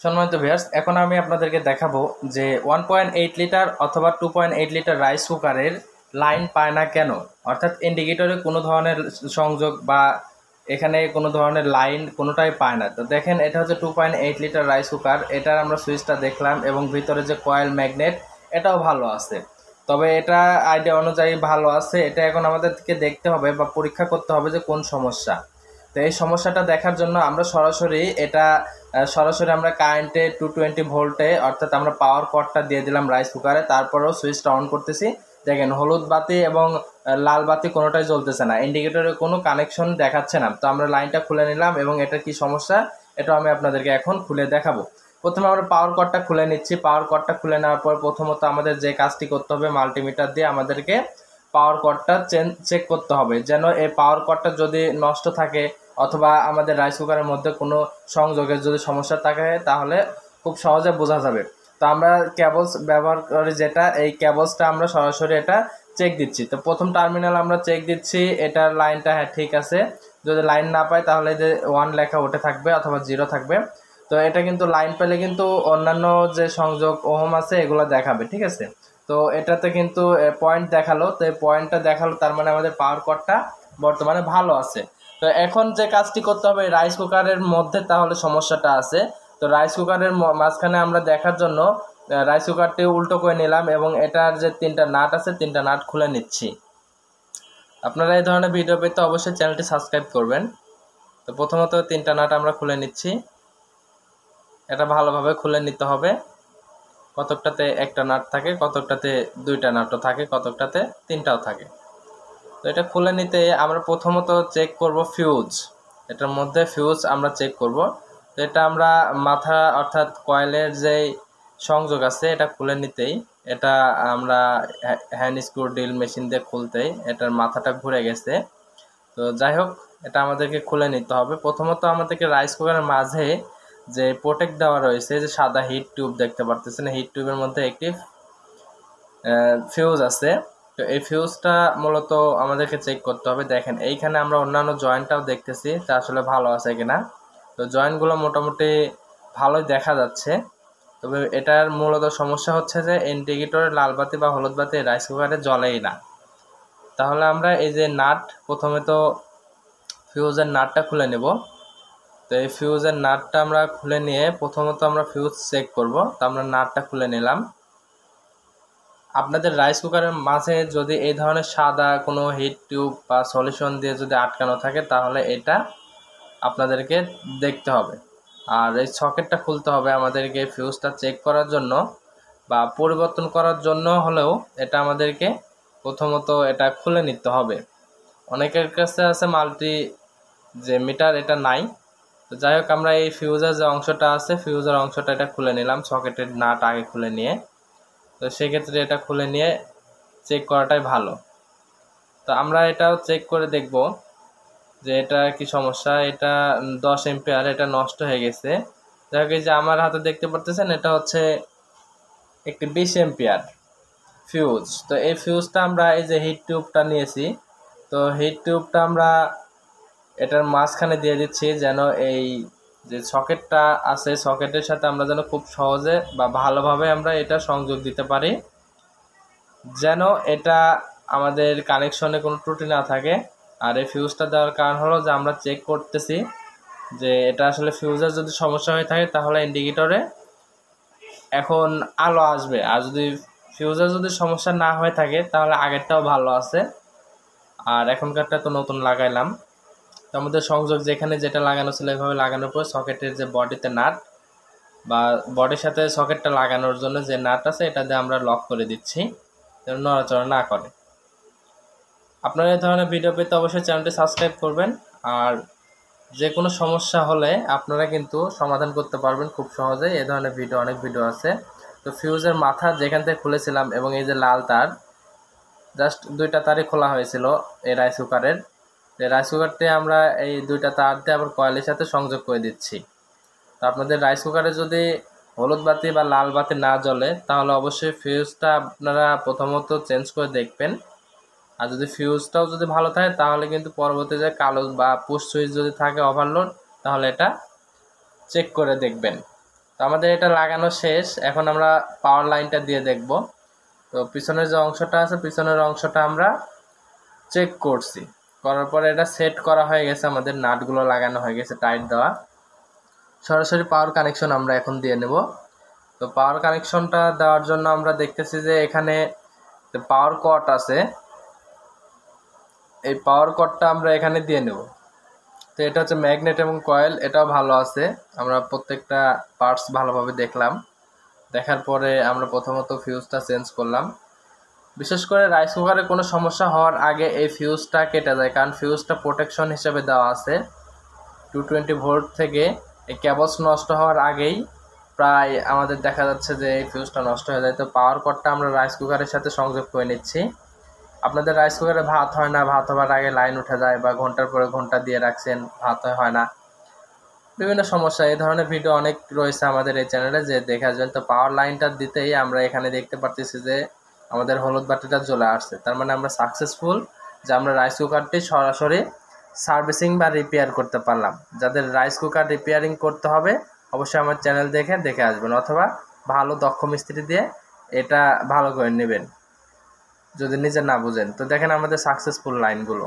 সম্মানিত ভিউয়ার্স, এখন আমি আপনাদেরকে দেখাবো যে 1.8 লিটার অথবা 2.8 লিটার রাইস কুকারের লাইন পায় না কেন। অর্থাৎ ইন্ডিকেটরে কোনো ধরনের সংযোগ বা এখানে কোনো ধরনের লাইন কোনোটাই পায় না। তো দেখেন, এটা হচ্ছে 2.8 লিটার রাইস কুকার। এটার আমরা সুইচটা দেখলাম এবং ভিতরে যে কয়েল ম্যাগনেট এটাও ভালো আছে। তবে এটা আইডিয়া অনুযায়ী ভালো আছে। এটা এখন আমাদেরকে দেখতে হবে বা পরীক্ষা করতে হবে যে কোন সমস্যা। তো এই সমস্যাটা দেখার জন্য আমরা সরাসরি আমরা কারেন্টে 220 ভোল্টে অর্থাৎ আমরা পাওয়ার কর্ডটা দিয়ে দিলাম রাইস কুকারে। তারপরেও সুইচটা অন করতেছি। দেখেন, হলুদ বাতি এবং লাল বাতি কোনোটাই জ্বলতেছে না, ইন্ডিকেটরে কোনো কানেকশন দেখাচ্ছে না। তো আমরা লাইনটা খুলে নিলাম এবং এটা কি সমস্যা এটা আমি আপনাদেরকে এখন খুলে দেখাবো। প্রথমে আমরা পাওয়ার কর্ডটা খুলে নিচ্ছি। পাওয়ার কর্ডটা খুলে নেওয়ার পর প্রথমত আমাদের যে কাজটি করতে হবে, মাল্টিমিটার দিয়ে আমাদেরকে পাওয়ার কর্ডটা চেক করতে হবে, যেন এই পাওয়ার কর্ডটা যদি নষ্ট থাকে অথবা আমাদের রাইস কুকারের মধ্যে কোনো সংযোগের যদি সমস্যা থাকে তাহলে খুব সহজে বোঝা যাবে। তো আমরা কেবলস ব্যবহার করি, যেটা এই কেবলসটা আমরা সরাসরি এটা চেক দিচ্ছি। তো প্রথম টার্মিনাল আমরা চেক দিচ্ছি, এটার লাইনটা হ্যাঁ ঠিক আছে। যদি লাইন না পাই তাহলে যে 1 লেখা ওঠে থাকবে অথবা 0 থাকবে। তো এটা কিন্তু লাইন পেলে কিন্তু অন্যান্য যে সংযোগ ওহম আছে এগুলো দেখাবে, ঠিক আছে। তো এটাতে কিন্তু পয়েন্ট দেখালো। তো এই পয়েন্টটা দেখালো, তার মানে আমাদের পাওয়ার কর্ডটা বর্তমানে ভালো আছে। তো এখন যে কাজটি করতে হবে রাইস কুকারের মধ্যে, তাহলে সমস্যাটা আছে। তো রাইস কুকারের মাঝখানে আমরা দেখার জন্য রাইস কুকারটি উল্টো করে নিলাম এবং এটার যে 3টা নাট আছে 3টা নাট খুলে নিচ্ছি। আপনারা এই ধরনের ভিডিও পেতে অবশ্যই চ্যানেলটি সাবস্ক্রাইব করবেন। তো প্রথমত 3টা নাট আমরা খুলে নিচ্ছি। এটা ভালোভাবে খুলে নিতে হবে। কতকটাতে একটা নাট থাকে, কতকটাতে 2টা নাটও থাকে, কতকটাতে 3টাও থাকে। তো এটা খুলে নিতে আমরা প্রথমত চেক করব ফিউজ। এটার মধ্যে ফিউজ আমরা চেক করব। তো এটা আমরা মাথা অর্থাৎ কয়েলের যে সংযোগ আছে এটা খুলে নিতেই, এটা আমরা হ্যান্ড স্ক্রু ড্রিল মেশিন দিয়ে খুলতেই এটার মাথাটা ঘুরে গেছে। তো যাই হোক, এটা আমাদেরকে খুলে নিতে হবে। প্রথমত আমাদেরকে রাইস কুকারের মাঝে যে প্রোটেক্ট দেওয়া রয়েছে, যে সাদা হিট টিউব দেখতে পারতেছেন, হিট টিউবের মধ্যে একটি ফিউজ আছে। তো এই ফিউজটা মূলত আমাদেরকে চেক করতে হবে। দেখেন, এইখানে আমরা অন্যান্য জয়েন্টটাও দেখতেছি তা আসলে ভালো আছে কিনা। তো জয়েন্টগুলো মোটামুটি ভালোই দেখা যাচ্ছে। তবে এটার মূলত সমস্যা হচ্ছে যে ইন্ডিকেটরের লাল বাতি বা হলুদ বাতি রাইস কুকারে জ্বলেই না। তাহলে আমরা এই যে নাট, প্রথমে তো ফিউজের নাটটা খুলে নেব। তো এই ফিউজের নাটটা আমরা খুলে নিয়ে প্রথমত আমরা ফিউজ চেক করব। তো আমরা নাটটা খুলে নিলাম। আপনাদের রাইস কুকারের মাঝে যদি এই ধরনের সাদা কোনো হিট টিউব বা সলিউশন দিয়ে যদি আটকানো থাকে তাহলে এটা আপনাদেরকে দেখতে হবে। আর এই সকেটটা খুলতে হবে আমাদেরকে ফিউজটা চেক করার জন্য বা পরিবর্তন করার জন্য হলেও এটা আমাদেরকে প্রথমত এটা খুলে নিতে হবে। অনেকের কাছে আছে মাল্টি যে মিটার, এটা নাই। তো যাই হোক, আমরা এই ফিউজের যে অংশটা আছে ফিউজের অংশটা এটা খুলে নিলাম, সকেটের নাট আগে খুলে নিয়ে। তো সেক্ষেত্রে এটা খুলে নিয়ে চেক করাটাই ভালো। তো আমরা এটাও চেক করে দেখব যে এটা কি সমস্যা। এটা 10 এম্পিয়ার, এটা নষ্ট হয়ে গেছে। যাই হোক, এই যে আমার হাতে দেখতে পারতেছেন এটা হচ্ছে একটি 20 এম্পিয়ার ফিউজ। তো এই ফিউজটা আমরা এই যে হিট টিউবটা নিয়েছি, তো হিট টিউবটা আমরা এটার মাঝখানে দিয়ে দিচ্ছি, যেন এই যে সকেটটা আছে সকেটের সাথে আমরা যেন খুব সহজে বা ভালোভাবে আমরা এটা সংযোগ দিতে পারি, যেন এটা আমাদের কানেকশনে কোনো ত্রুটি না থাকে। আর এই ফিউজটা দেওয়ার কারণ হলো যে আমরা চেক করতেছি যে এটা আসলে ফিউজের যদি সমস্যা হয়ে থাকে তাহলে ইন্ডিকেটরে এখন আলো আসবে। আর যদি ফিউজের যদি সমস্যা না হয়ে থাকে তাহলে আগেরটাও ভালো আছে। আর এখনকারটা তো নতুন লাগাইলাম। তো আমাদের সংযোগ যেখানে যেটা লাগানো ছিল এভাবে লাগানোর পর সকেটের যে বডিতে নাট বা বডির সাথে সকেটটা লাগানোর জন্য যে নাট আছে এটা দিয়ে আমরা লক করে দিচ্ছি, যেন নড়াচড়া না করে। আপনারা এই ধরনের ভিডিও পেতে অবশ্যই চ্যানেলটি সাবস্ক্রাইব করবেন। আর যে কোনো সমস্যা হলে আপনারা কিন্তু সমাধান করতে পারবেন খুব সহজেই। এই ধরনের ভিডিও অনেক ভিডিও আছে। তো ফিউজের মাথা যেখান থেকে খুলেছিলাম এবং এই যে লাল তার, জাস্ট 2টা তারই খোলা হয়েছিল এই রাইস কুকারের। এই রাইস কুকারটি আমরা এই 2টা তার দিয়ে আবার কয়েলের সাথে সংযোগ করে দিচ্ছি। তো আপনাদের রাইস কুকারে যদি হলুদ বাতি বা লাল বাতি না জ্বলে তাহলে অবশ্যই ফিউজটা আপনারা প্রথমত চেঞ্জ করে দেখবেন। আর যদি ফিউজটাও যদি ভালো থাকে তাহলে কিন্তু পরবর্তীতে কালো বা পুশ সুইচ যদি থাকে ওভারলোড তাহলে এটা চেক করে দেখবেন। তো আমাদের এটা লাগানো শেষ। এখন আমরা পাওয়ার লাইনটা দিয়ে দেখব। তো পিছনের যে অংশটা আছে, পিছনের অংশটা আমরা চেক করছি, করার পরে এটা সেট করা হয়ে গেছে, আমাদের নাটগুলো লাগানো হয়ে গেছে, টাইট দেওয়া। সরাসরি পাওয়ার কানেকশন আমরা এখন দিয়ে নেব। তো পাওয়ার কানেকশনটা দেওয়ার জন্য আমরা দেখতেছি যে এখানে পাওয়ার কট আছে, এই পাওয়ার কটটা আমরা এখানে দিয়ে নেব। তো এটা হচ্ছে ম্যাগনেট এবং কয়েল, এটাও ভালো আছে। আমরা প্রত্যেকটা পার্টস ভালোভাবে দেখলাম, দেখার পরে আমরা প্রথমত ফিউজটা চেঞ্জ করলাম। বিশেষ করে রাইস কুকারে কোনো সমস্যা হওয়ার আগে এই ফিউজটা কেটে যায়, কারণ ফিউজটা প্রোটেকশন হিসেবে দেওয়া আছে 220 ভোল্ট থেকে। এই কেবলস নষ্ট হওয়ার আগেই প্রায় আমাদের দেখা যাচ্ছে যে এই ফিউজটা নষ্ট হয়ে যায়। তো পাওয়ার কটটা আমরা রাইস কুকারের সাথে সংযোগ করে নিচ্ছি। আপনাদের রাইস কুকারে ভাত হয় না, ভাত হওয়ার আগে লাইন উঠে যায়, বা ঘন্টার পরে ঘন্টা দিয়ে রাখছেন, ভাত হয় না, বিভিন্ন সমস্যা। এই ধরনের ভিডিও অনেক রয়েছে আমাদের এই চ্যানেলে, যে দেখে আসবেন। তো পাওয়ার লাইনটা দিতেই আমরা এখানে দেখতে পারতেছি যে আমাদের হলুদ বাতিটা চলে আসছে, তার মানে আমরা সাকসেসফুল, যে আমরা রাইস কুকারটি সরাসরি সার্ভিসিং বা রিপেয়ার করতে পারলাম। যাদের রাইস কুকার রিপেয়ারিং করতে হবে অবশ্যই আমার চ্যানেল দেখে আসবেন, অথবা ভালো দক্ষ মিস্ত্রি দিয়ে এটা ভালো করে নেবেন যদি নিজে না বুঝেন। তো দেখেন আমাদের সাকসেসফুল লাইনগুলো।